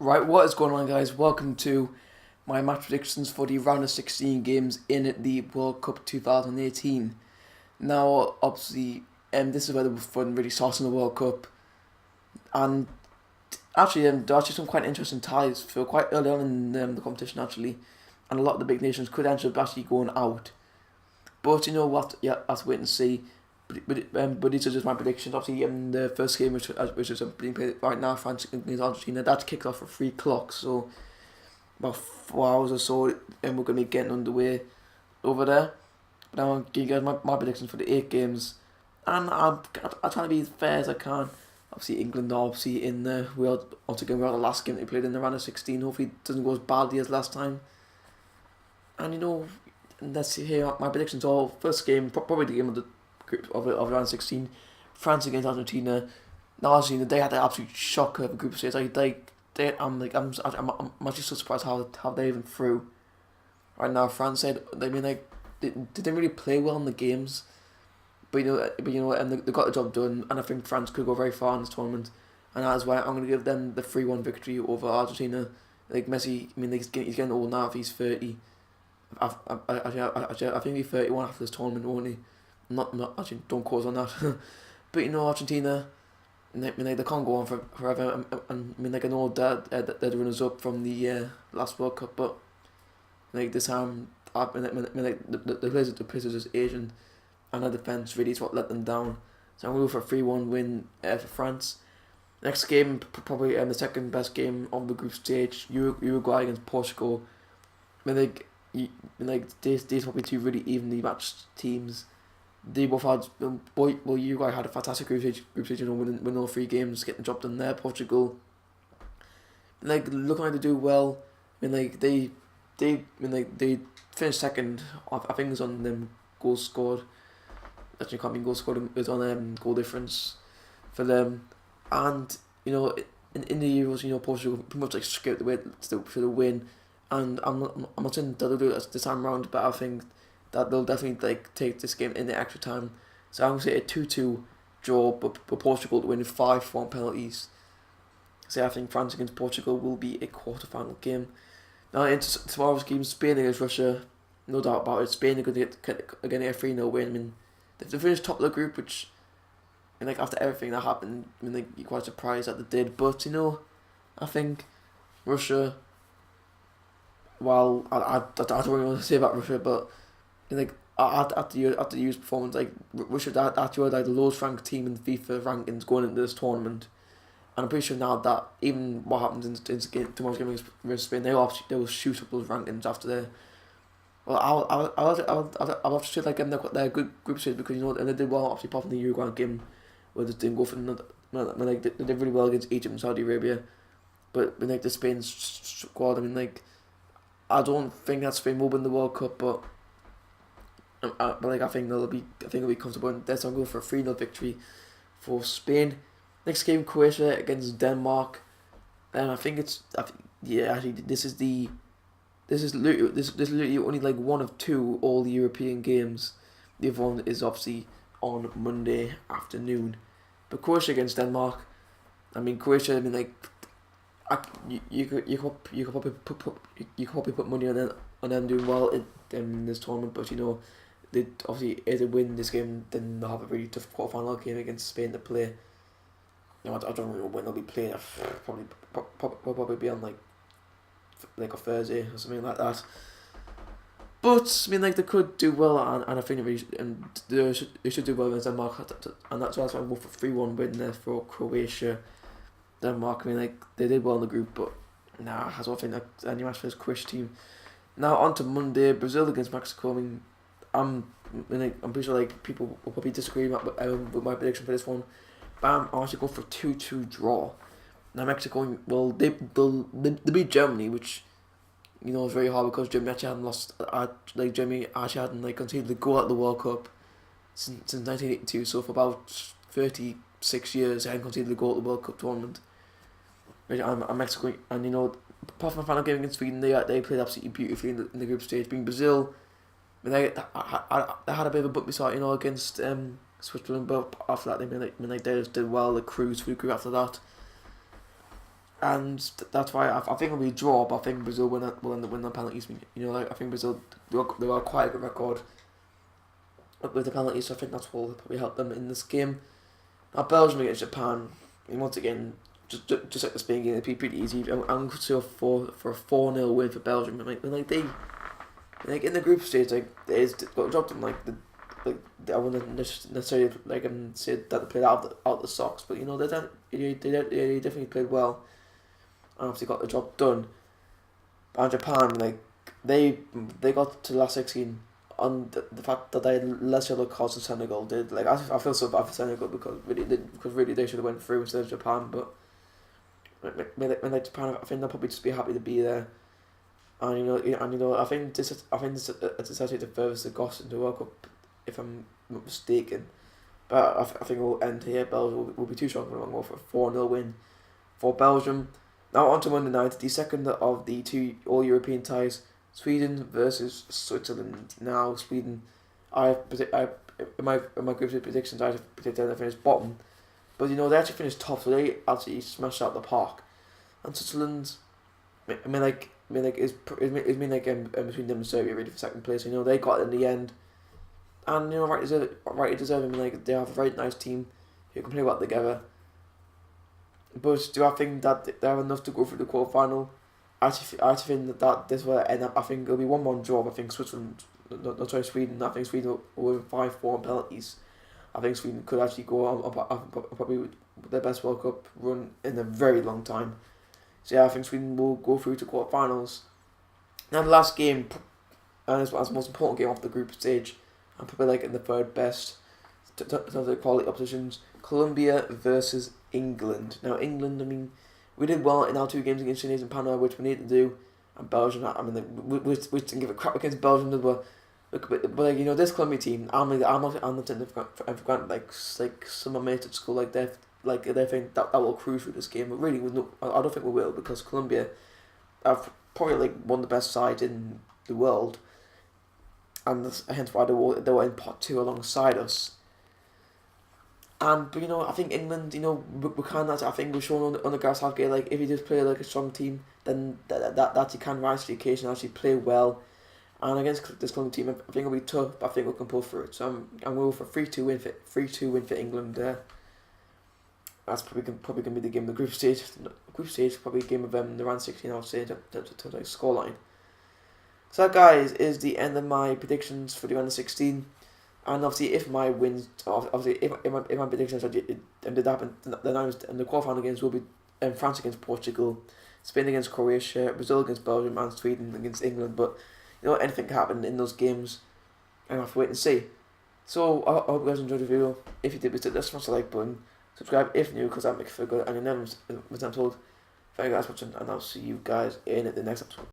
Right, what is going on, guys? Welcome to my match predictions for the round of 16 games in the World Cup 2018. Now, obviously, this is where the fun really starts in the World Cup, and actually, there are actually some quite interesting ties for quite early on in the competition, actually, and a lot of the big nations could end up actually going out. But you know what? Yeah, have to wait and see. But these are just my predictions. Obviously, the first game, which is being played right now, France against Argentina, that kicked off at 3 o'clock. So about 4 hours or so, and we're gonna be getting underway over there. But now I'll give you guys my predictions for the 8 games, and I'm trying to be as fair as I can. Obviously, England are obviously in the once again we're on the last game they played in the round of 16. Hopefully, it doesn't go as badly as last time. And let's see here my predictions. All first game, probably the game of the group of round 16, France against Argentina. Now Argentina, they had the absolute shocker of the group stage. I'm actually so surprised how they even through. Right now, France said they didn't really play well in the games, and they got the job done. And I think France could go very far in this tournament, and that's why I'm going to give them the 3-1 victory over Argentina. Like Messi, he's getting old now. If he's 30, I think he's 31 after this tournament, won't he? Not actually, don't quote us on that. But Argentina, they can't go on forever. And I know that they're the runners up from the last World Cup, but this time, the players are just Asian, and their defense really is what let them down. So I'm going to go for a 3-1 win for France. Next game, probably the second best game on the group stage, Uruguay against Portugal. These probably two really evenly matched teams. They both had Uruguay had a fantastic group stage, winning all 3 games, getting dropped in there. Portugal, looking like they do well. They finished second. I think it's on them goals scored. Actually, can't mean goals scored. It's on goal difference for them. And in the Euros, Portugal pretty much scraped the way for the win. And I'm not saying that they'll do it this time round, but I think that they'll definitely take this game in the extra time. So I'm gonna say a 2-2 draw, but Portugal to win 5-1 penalties. So I think France against Portugal will be a quarter-final game. Now into tomorrow's game, Spain against Russia, no doubt about it. Spain are going to get a 3-0 win. They finished top of the group, which after everything that happened, you're quite surprised that they did. But I think Russia. Well, I don't really want to say about Russia, but after the year's performance, Russia actually were the lowest ranked team in FIFA rankings going into this tournament, and I'm pretty sure now that even what happens in tomorrow's game against Spain, they will shoot up those rankings after their. Well, I'll have to say they're good group stage because and they did well obviously apart from the Uruguay game where they didn't go for another. They did really well against Egypt and Saudi Arabia, but the Spain squad, I don't think that Spain will win the World Cup, but I think it'll be comfortable. And that's I'm going for a 3-0 victory for Spain. Next game, Croatia against Denmark, and I think actually this is literally only one of 2 all European games. The other one is obviously on Monday afternoon, but Croatia against Denmark. Croatia. You could probably put money on them doing well in this tournament, but they obviously if they win this game, then they'll have a really tough quarterfinal game against Spain to play. I don't know when they'll be playing. Probably be on a Thursday or something like that. But they could do well, and I think they should do well against Denmark, and that's why I'm going for 3-1 win there for Croatia. Denmark, they did well in the group, but I don't think that any match for this Croatia team. Now on to Monday, Brazil against Mexico. I'm pretty sure people will probably disagree with my prediction for this one, but I'm actually going for 2-2 draw. Now Mexico, they'll beat Germany, which is very hard because Germany actually hadn't lost. Germany actually hadn't conceded the goal at the World Cup since 1982. So for about 36 years, they hadn't conceded the goal at the World Cup tournament. I'm Mexico, and apart from the final game against Sweden, they played absolutely beautifully in the group stage. Being Brazil, they had a bit of a bumpy start, against Switzerland, but after that they just did well. They cruised through the group after that. and that's why I think it'll be a draw, but I think Brazil will end up winning the penalties. You know, like I think Brazil they are quite a good record with the penalties, so I think that's what will probably help them in this game. Now Belgium against Japan, and once again, just like the Spain game, it'd be pretty easy. I'm going to say for a 4-0 win for Belgium. And like they, like in the group stage, like they got a job done. I wouldn't necessarily say that they played out the socks, but you know they definitely played well, and obviously got the job done. And Japan, like they got to the last 16 on the fact that they had less yellow cards than Senegal did. Like I feel so bad for Senegal because really they should have went through instead of Japan, but like Japan, I think they'll probably just be happy to be there. And I think this it's essentially the furthest they got into the World Cup, if I'm not mistaken. But I think we'll end here. Belgium will be too strong for them. Go for a 4-0 win for Belgium. Now on to Monday night, the second of the two All-European ties, Sweden versus Switzerland. Now Sweden, in my group of predictions, I predicted them to finish bottom, but you know they actually finished top, so they actually smashed out the park. And Switzerland, it's between them and Serbia really for second place. You know they got it in the end, and you know rightly deserve. I mean, like they have a very nice team who can play well together. But do I think that they have enough to go through the quarterfinal? I actually think that this will end up. I think it'll be 1-1 draw. I think Sweden. I think Sweden will win 5-4 penalties. I think Sweden could actually go on probably their best World Cup run in a very long time. So yeah, I think Sweden will go through to quarterfinals. Now the last game, and it's the most important game off the group stage, and probably like in the third best in terms of quality oppositions, Colombia versus England. Now England, I mean, we did well in our 2 games against Tunisia and Panama, which we need to do, and Belgium. I mean, we didn't give a crap against Belgium, but like you know, this Colombia team, I'm not taking it for granted. Like some of my mates at school, like they think that will cruise through this game, but really, I don't think we will, because Colombia are probably like one of the best sides in the world, and hence why they were in pot 2 alongside us. But you know, I think England, you know, we can. I think we've shown on the Gareth Southgate, like if you just play like a strong team, then that you can rise to the occasion and actually play well. And against this Colombia team, I think it'll be tough, but I think we can pull through it. So I'm going for 3-2 win for England. That's probably gonna be the game of the group stage. Probably a game of the round 16. I would say to like scoreline. So that, guys, is the end of my predictions for the round of 16. And obviously, if my predictions did happen, then and the quarterfinal games will be France against Portugal, Spain against Croatia, Brazil against Belgium, and Sweden against England. But you know, anything can happen in those games, and I have to wait and see. So I hope you guys enjoyed the video. If you did, please smash the like button, subscribe if new, because that makes it feel good, and you never was told. Thank you guys for watching, and I'll see you guys in the next episode.